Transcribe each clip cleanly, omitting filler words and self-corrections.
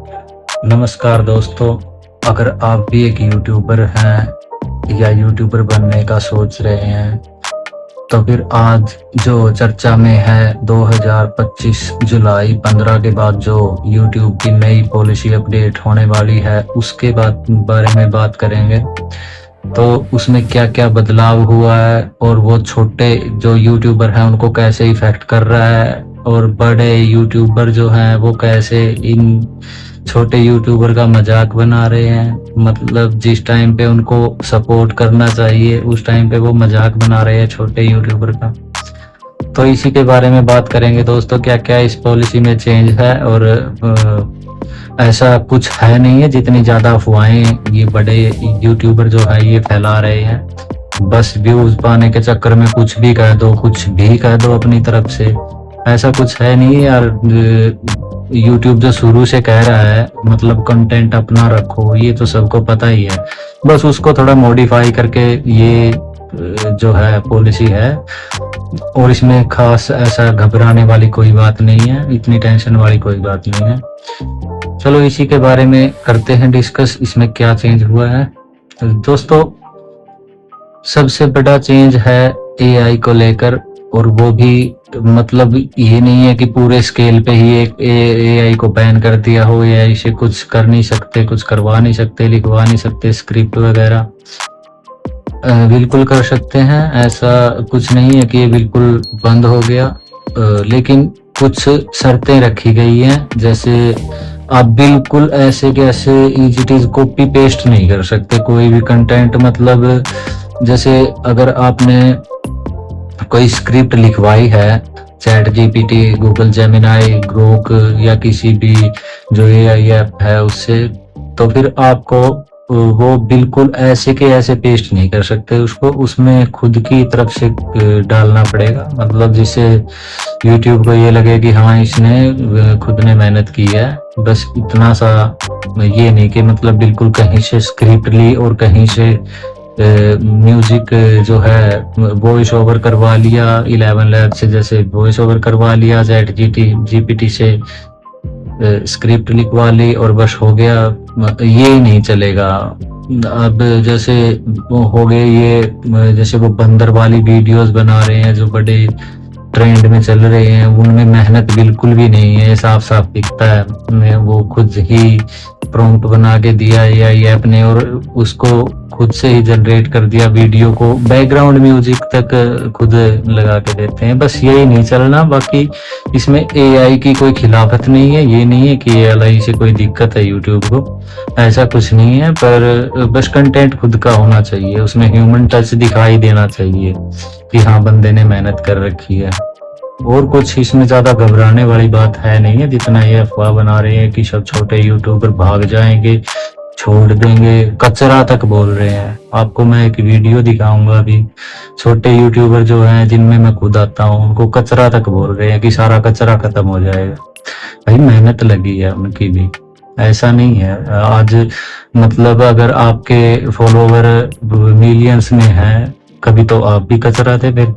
नमस्कार दोस्तों, अगर आप भी एक यूट्यूबर हैं या यूट्यूबर बनने का सोच रहे हैं तो फिर आज जो चर्चा में है 2025 जुलाई 15 के बाद जो यूट्यूब की नई पॉलिसी अपडेट होने वाली है उसके बारे में बात करेंगे। तो उसमें क्या क्या बदलाव हुआ है और वो छोटे जो यूट्यूबर हैं उनको कैसे इफेक्ट कर रहा है और बड़े यूट्यूबर जो हैं वो कैसे इन छोटे यूट्यूबर का मजाक बना रहे हैं। मतलब जिस टाइम पे उनको सपोर्ट करना चाहिए उस टाइम पे वो मजाक बना रहे हैं छोटे यूट्यूबर का। तो इसी के बारे में बात करेंगे दोस्तों, क्या क्या इस पॉलिसी में चेंज है। और ऐसा कुछ है नहीं है जितनी ज्यादा अफवाहें ये बड़े यूट्यूबर जो है ये फैला रहे हैं। बस व्यूज पाने के चक्कर में कुछ भी कह दो, कुछ भी कह दो अपनी तरफ से, ऐसा कुछ है नहीं यार। यूट्यूब जो शुरू से कह रहा है मतलब कंटेंट अपना रखो, ये तो सबको पता ही है। बस उसको थोड़ा मॉडिफाई करके ये जो है पॉलिसी है, और इसमें खास ऐसा घबराने वाली कोई बात नहीं है, इतनी टेंशन वाली कोई बात नहीं है। चलो इसी के बारे में करते हैं डिस्कस, इसमें क्या चेंज हुआ है। तो दोस्तों सबसे बड़ा चेंज है एआई को लेकर, और वो भी मतलब ये नहीं है कि पूरे स्केल पे ही एक एआई को बैन कर दिया हो, एआई से कुछ कर नहीं सकते, कुछ करवा नहीं सकते, लिखवा नहीं सकते स्क्रिप्ट वगैरह। बिल्कुल कर सकते हैं, ऐसा कुछ नहीं है कि ये बिल्कुल बंद हो गया। लेकिन कुछ शर्तें रखी गई हैं, जैसे आप बिल्कुल ऐसे के ऐसे is it is copy paste नहीं कर सकते कोई भी कंटेंट। मतलब जैसे अगर आपने कोई स्क्रिप्ट लिखवाई है chat GPT, Google Gemini, Grok या किसी भी जो एआई ऐप है उससे, तो फिर आपको वो बिल्कुल ऐसे के ऐसे पेस्ट नहीं कर सकते उसको, उसमें खुद की तरफ से डालना पड़ेगा। मतलब जिससे यूट्यूब को ये लगे कि हाँ इसने खुद ने मेहनत की है, बस इतना सा। ये नहीं कि मतलब बिल्कुल कहीं से स्क्रिप्ट ली और कहीं से म्यूजिक जो है वॉइस ओवर करवा लिया 11 लैब से, जैसे वॉइस ओवर करवा लिया चैट जीपीटी से, स्क्रिप्ट लिखवा ली और बस हो गया। ये नहीं चलेगा। अब जैसे वो हो गए ये, जैसे वो बंदर वाली वीडियोस बना रहे हैं जो बड़े ट्रेंड में चल रहे हैं, उनमें मेहनत बिल्कुल भी नहीं है, साफ साफ दिखता है। वो खुद ही प्रॉम्प्ट बना के दिया एआई ऐप ने और उसको खुद से ही जनरेट कर दिया वीडियो को, बैकग्राउंड म्यूजिक तक खुद लगा के देते हैं। बस यही नहीं चलना, बाकी इसमें एआई की कोई खिलाफत नहीं है। ये नहीं है कि एआई से कोई दिक्कत है यूट्यूब को, ऐसा कुछ नहीं है। पर बस कंटेंट खुद का होना चाहिए, उसमें ह्यूमन टच दिखाई देना चाहिए कि हाँ बंदे ने मेहनत कर रखी है। और कुछ इसमें ज्यादा घबराने वाली बात है नहीं है, जितना ये अफवाह बना रहे हैं कि सब छोटे यूट्यूबर भाग जाएंगे, छोड़ देंगे, कचरा तक बोल रहे हैं। आपको मैं एक वीडियो दिखाऊंगा अभी, छोटे यूट्यूबर जो हैं जिनमें मैं खुद आता हूँ, उनको कचरा तक बोल रहे हैं कि सारा कचरा खत्म हो जाएगा। भाई मेहनत लगी है उनकी भी, ऐसा नहीं है। आज मतलब अगर आपके फॉलोवर मिलियंस में हैं, कभी तो आप भी कचरा थे। फिर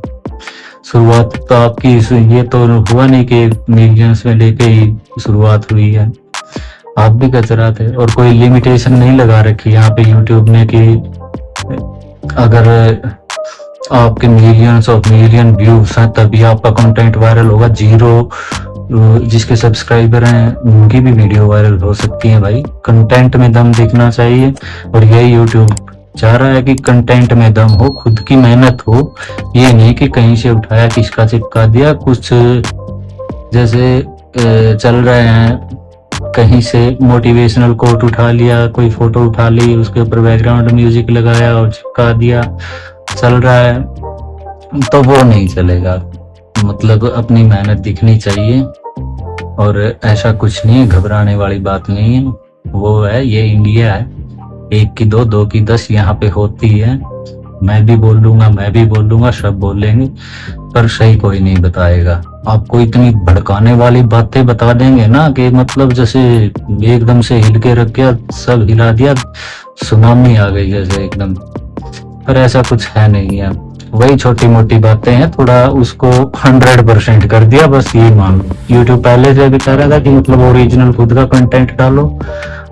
शुरुआत तो आपकी ये तो हुआ नहीं कि मिलियंस में लेके ही शुरुआत हुई है, आप भी कचरा थे। और कोई लिमिटेशन नहीं लगा रखी यहाँ पे यूट्यूब ने कि अगर आपके मिलियंस ऑफ मिलियन व्यूज हैं तभी आपका कंटेंट वायरल होगा। जीरो जिसके सब्सक्राइबर हैं उनकी भी वीडियो वायरल हो सकती है। भाई कंटेंट में दम दिखना चाहिए, और यही यूट्यूब चाह रहा है कि कंटेंट में दम हो, खुद की मेहनत हो। ये नहीं कि कहीं से उठाया किसका चिपका दिया। कुछ जैसे चल रहे हैं कहीं से मोटिवेशनल कोट उठा लिया, कोई फोटो उठा ली, उसके ऊपर बैकग्राउंड म्यूजिक लगाया और चिपका दिया, चल रहा है, तो वो नहीं चलेगा। मतलब अपनी मेहनत दिखनी चाहिए, और ऐसा कुछ नहीं है, घबराने वाली बात नहीं है। वो है, ये इंडिया है, 1 की 2, 2 की 10 यहाँ पे होती है। मैं भी बोल लूंगा, सब बोलेंगे, पर सही कोई नहीं बताएगा। आपको इतनी भड़काने वाली बातें बता देंगे ना कि मतलब जैसे एकदम से हिल के रख गया, सब हिला दिया, सुनामी आ गई जैसे एकदम। पर ऐसा कुछ है नहीं है। वही छोटी मोटी बातें हैं, थोड़ा उसको 100% कर दिया, बस ये मान लो। यूट्यूब पहले से भी कह रहा था कि मतलब ओरिजिनल खुद का कंटेंट डालो,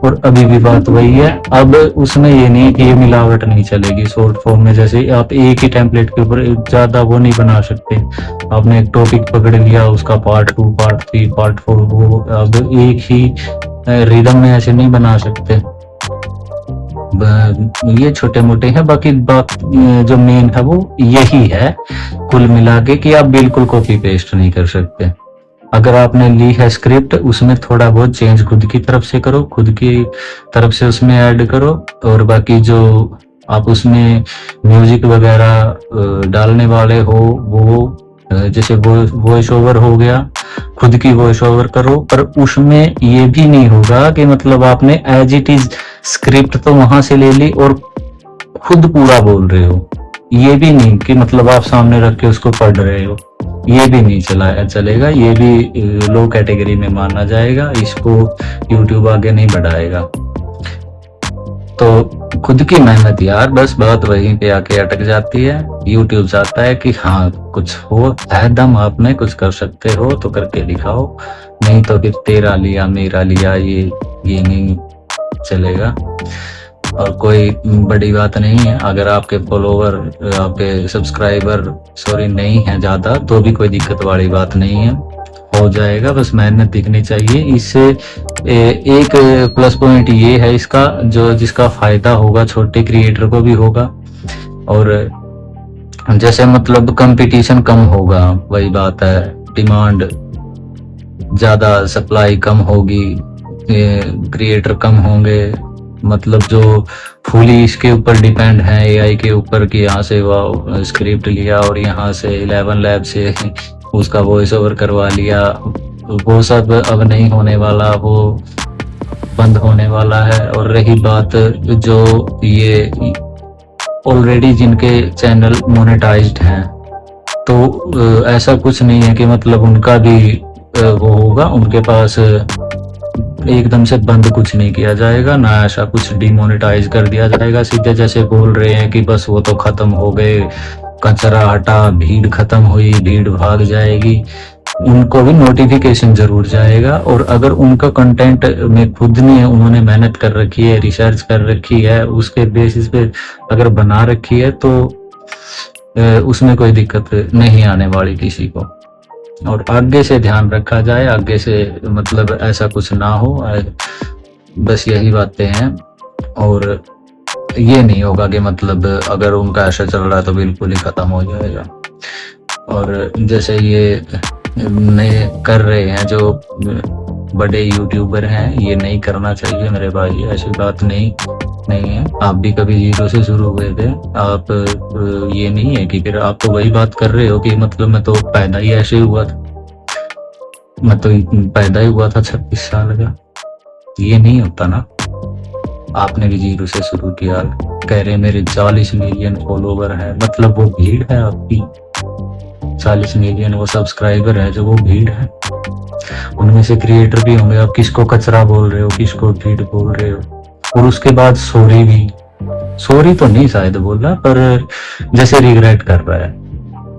और अभी भी बात वही है। अब उसमें ये नहीं है कि ये मिलावट नहीं चलेगी शॉर्ट फॉर्म में। जैसे आप एक ही टेम्पलेट के ऊपर ज्यादा वो नहीं बना सकते। आपने एक टॉपिक पकड़ लिया, उसका पार्ट 2, पार्ट 3, पार्ट 4, वो अब एक ही रिदम में ऐसे नहीं बना सकते। ये छोटे मोटे हैं, बाकी बात जो मेन है वो यही है कुल मिला के, कि आप बिल्कुल कॉपी पेस्ट नहीं कर सकते। अगर आपने ली है स्क्रिप्ट, उसमें थोड़ा बहुत चेंज खुद की तरफ से करो, खुद की तरफ से उसमें ऐड करो, और बाकी जो आप उसमें म्यूजिक वगैरह डालने वाले हो वो जैसे वॉइस ओवर हो गया, खुद की वॉइस ओवर करो। पर उसमें ये भी नहीं होगा कि मतलब आपने एज इट इज स्क्रिप्ट तो वहां से ले ली और खुद पूरा बोल रहे हो। ये भी नहीं कि मतलब आप सामने रख के उसको पढ़ रहे हो, ये भी नहीं चलेगा। ये भी लो कैटेगरी में माना जाएगा, इसको यूट्यूब आगे नहीं बढ़ाएगा। तो खुद की मेहनत यार, बस बात वहीं पे आके अटक जाती है। यूट्यूब चाहता है कि हाँ कुछ हो, है दम आप में, कुछ कर सकते हो तो करके दिखाओ, नहीं तो फिर तेरा लिया मेरा लिया ये नहीं चलेगा। और कोई बड़ी बात नहीं है, अगर आपके फॉलोवर, आपके सब्सक्राइबर नहीं है ज्यादा, तो भी कोई दिक्कत वाली बात नहीं है, हो जाएगा। बस मेहनत दिखनी चाहिए। इससे एक प्लस पॉइंट ये है इसका, जो जिसका फायदा होगा छोटे क्रिएटर को भी होगा, और जैसे मतलब कंपटीशन कम होगा, वही बात है, डिमांड ज्यादा, सप्लाई कम होगी, क्रिएटर कम होंगे। मतलब जो फुली इसके ऊपर डिपेंड है एआई के ऊपर, कि यहाँ से वो स्क्रिप्ट लिया और यहाँ से 11 लैब से उसका वॉइस ओवर करवा लिया, वो सब अब नहीं होने वाला, वो बंद होने वाला है। और रही बात जो ये ऑलरेडी जिनके चैनल मोनेटाइज्ड हैं, तो ऐसा कुछ नहीं है कि मतलब उनका भी वो होगा, उनके पास एकदम से बंद कुछ नहीं किया जाएगा, ना ऐसा कुछ डिमोनेटाइज कर दिया जाएगा सीधे। जैसे बोल रहे हैं कि बस वो तो खत्म हो गए, कचरा हटा, भीड़ खत्म हुई, भीड़ भाग जाएगी, उनको भी नोटिफिकेशन जरूर जाएगा। और अगर उनका कंटेंट में खुद ने उन्होंने मेहनत कर रखी है, रिसर्च कर रखी है, उसके बेसिस पे अगर बना रखी है, तो उसमें कोई दिक्कत नहीं आने वाली किसी को। और आगे से ध्यान रखा जाए, आगे से मतलब ऐसा कुछ ना हो, बस यही बातें हैं। और ये नहीं होगा कि मतलब अगर उनका ऐसा चल रहा है तो बिल्कुल ही खत्म हो जाएगा। और जैसे ये नए कर रहे हैं जो बड़े यूट्यूबर हैं, ये नहीं करना चाहिए मेरे भाई, ऐसी बात नहीं है। आप भी कभी जीरो से शुरू हुए थे, आप ये नहीं है कि फिर आप तो वही बात कर रहे हो कि मतलब मैं तो पैदा ही ऐसे हुआ था, मैं तो पैदा ही हुआ था 26 साल का। ये नहीं होता ना, आपने भी जीरो से शुरू किया। कह रहे मेरे 40 मिलियन फॉलोवर है, मतलब वो भीड़ है आपकी। 40 मिलियन वो सब्सक्राइबर है, जो वो भीड़ है, उनमें से क्रिएटर भी होंगे। आप किसको कचरा बोल रहे हो, किसको भीड़ बोल रहे हो? और उसके बाद सॉरी तो नहीं शायद बोला, पर जैसे रिग्रेट कर रहा है।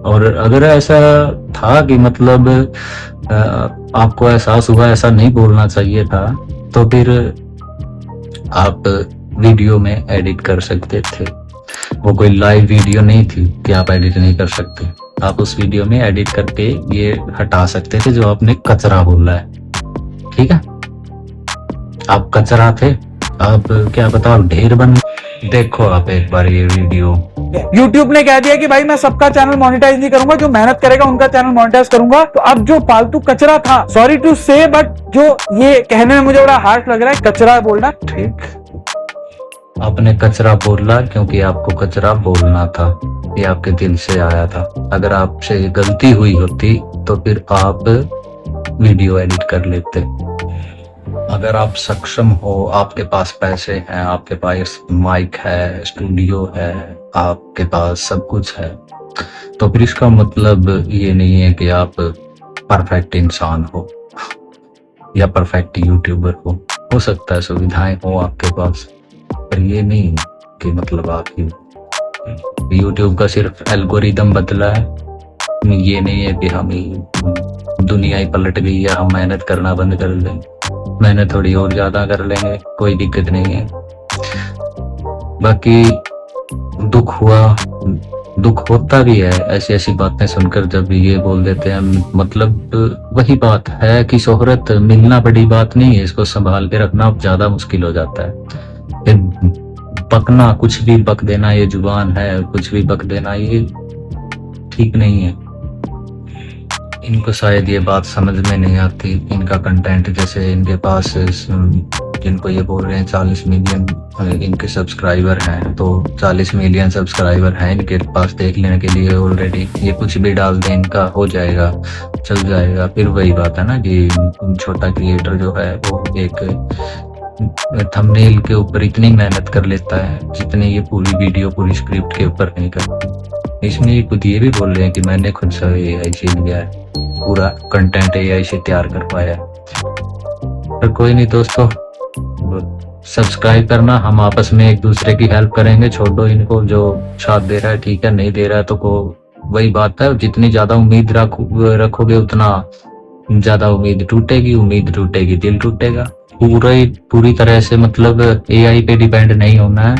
और अगर ऐसा था कि मतलब आपको एहसास हुआ ऐसा नहीं बोलना चाहिए था, तो फिर आप वीडियो में एडिट कर सकते थे। वो कोई लाइव वीडियो नहीं थी कि आप एडिट नहीं कर सकते। आप उस वीडियो में एडिट करके ये हटा सकते थे जो आपने कचरा बोला है, ठीक है? आप कचरा थे, आप क्या पता ढेर बन। देखो आप एक बार ये वीडियो। YouTube ने कह दिया कि भाई मैं सबका चैनल मोनेटाइज नहीं करूंगा, जो मेहनत करेगा उनका चैनल मोनेटाइज करूंगा। तो अब जो फालतू कचरा था, सॉरी टू से, बट जो ये कहने में मुझे बड़ा हार्श लग रहा है, कचरा बोलना। ठीक, आपने कचरा बोला क्योंकि आपको कचरा बोलना था, ये आपके दिल से आया था। अगर आपसे गलती हुई होती तो फिर आप वीडियो एडिट कर लेते। अगर आप सक्षम हो, आपके पास पैसे हैं, आपके पास माइक है, स्टूडियो है, आपके पास सब कुछ है, तो फिर इसका मतलब ये नहीं है कि आप परफेक्ट इंसान हो या परफेक्ट यूट्यूबर हो सकता है सुविधाएं हो आपके पास, पर ये नहीं कि मतलब आप ही यूट्यूब का सिर्फ एल्गोरिदम बदला है, ये नहीं है कि हम दुनिया ही पलट गई या हम मेहनत करना बंद कर दें। मेहनत थोड़ी और ज़्यादा कर लेंगे, कोई दिक्कत नहीं है। बाकी दुख होता भी है ऐसी ऐसी बातें सुनकर, जब ये बोल देते हैं। मतलब वही बात है कि शोहरत मिलना बड़ी बात नहीं है, इसको संभाल के रखना ज़्यादा मुश्किल हो जाता है। फिर बकना, कुछ भी बक देना, ये जुबान है, कुछ भी बक देना ये ठीक नहीं है। इनको शायद ये बात समझ में नहीं आती। इनका कंटेंट, जैसे इनके पास जिनको ये बोल रहे हैं 40 मिलियन इनके सब्सक्राइबर हैं, तो 40 मिलियन सब्सक्राइबर हैं इनके पास देख लेने के लिए ऑलरेडी। ये कुछ भी डाल दें इनका हो जाएगा, चल जाएगा। फिर वही बात है ना कि छोटा क्रिएटर जो है वो एक थंबनेल के ऊपर इतनी मेहनत कर लेता है जितनी ये पूरी वीडियो, पूरी स्क्रिप्ट के ऊपर नहीं करता। इसमें खुद ये भी बोल रहे हैं कि मैंने खुद से AI से लिया है, पूरा कंटेंट AI से तैयार कर पाया। पर कोई नहीं दोस्तों, सब्सक्राइब करना, हम आपस में एक दूसरे की हेल्प करेंगे। छोड़ो इनको, जो साथ दे रहा है ठीक है, नहीं दे रहा है तो वही बात है। जितनी ज्यादा उम्मीद रखोगे उतना ज्यादा उम्मीद टूटेगी, दिल टूटेगा। पूरी तरह से मतलब AI पे डिपेंड नहीं होना है,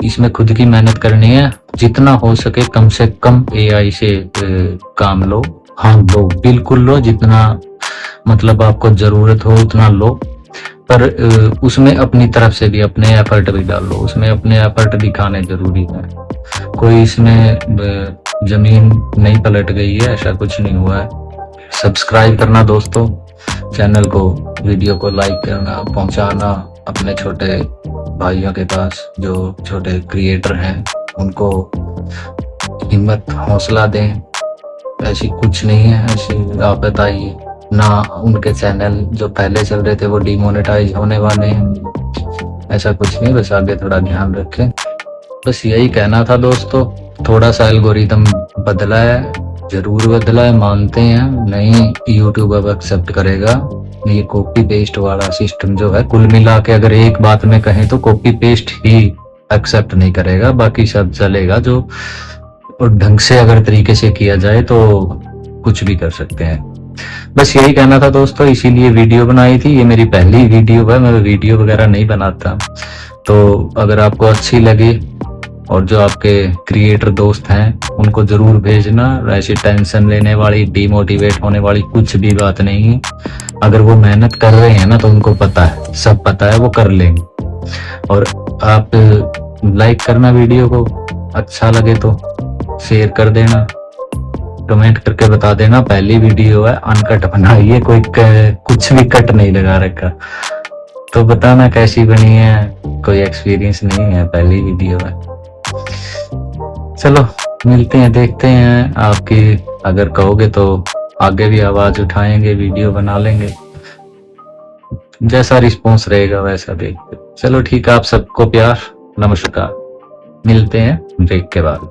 इसमें खुद की मेहनत करनी है। जितना हो सके कम से कम AI से काम लो। हाँ लो, बिल्कुल लो, जितना मतलब आपको जरूरत हो उतना लो, पर उसमें अपनी तरफ से भी अपने एफर्ट भी डालो, उसमें अपने एफर्ट दिखाने जरूरी है। कोई इसमें जमीन नहीं पलट गई है, ऐसा कुछ नहीं हुआ है। सब्सक्राइब करना दोस्तों चैनल को, वीडियो को लाइक करना, पहुंचाना अपने छोटे भाइयों के पास जो छोटे क्रिएटर हैं, उनको हिम्मत हौसला दें। ऐसी कुछ नहीं है, ऐसी आप बताइए ना। उनके चैनल जो पहले चल रहे थे वो डिमोनेटाइज होने वाले हैं, ऐसा कुछ नहीं। बस आगे थोड़ा ध्यान रखें, बस यही कहना था दोस्तों। थोड़ा सा एल्गोरिदम बदला है, जरूर बदला है, मानते हैं। नहीं यूट्यूब अब एक्सेप्ट करेगा। ये कॉपी पेस्ट वाला सिस्टम जो है, कुल मिला के अगर एक बात में कहें तो कॉपी पेस्ट ही एक्सेप्ट नहीं करेगा, बाकी सब चलेगा। जो और ढंग से अगर तरीके से किया जाए तो कुछ भी कर सकते हैं। बस यही कहना था दोस्तों, इसीलिए वीडियो बनाई थी। ये मेरी पहली वीडियो है, मैं वीडियो वगैरह नहीं बनाता। तो अगर आपको अच्छी लगे और जो आपके क्रिएटर दोस्त हैं उनको जरूर भेजना। ऐसी टेंशन लेने वाली, डिमोटिवेट होने वाली कुछ भी बात नहीं है। अगर वो मेहनत कर रहे हैं ना तो उनको पता है, सब पता है, वो कर लेंगे। और आप लाइक करना वीडियो को, अच्छा लगे तो शेयर कर देना, कमेंट करके बता देना पहली वीडियो है, अनकट बनाई है, कोई कुछ भी कट नहीं लगा रखा। तो बताना कैसी बनी है, कोई एक्सपीरियंस नहीं है, पहली वीडियो है। चलो मिलते हैं, देखते हैं। आपकी अगर कहोगे तो आगे भी आवाज उठाएंगे, वीडियो बना लेंगे। जैसा रिस्पॉन्स रहेगा वैसा देखते। चलो ठीक है, आप सबको प्यार, नमस्कार। मिलते हैं ब्रेक के बाद।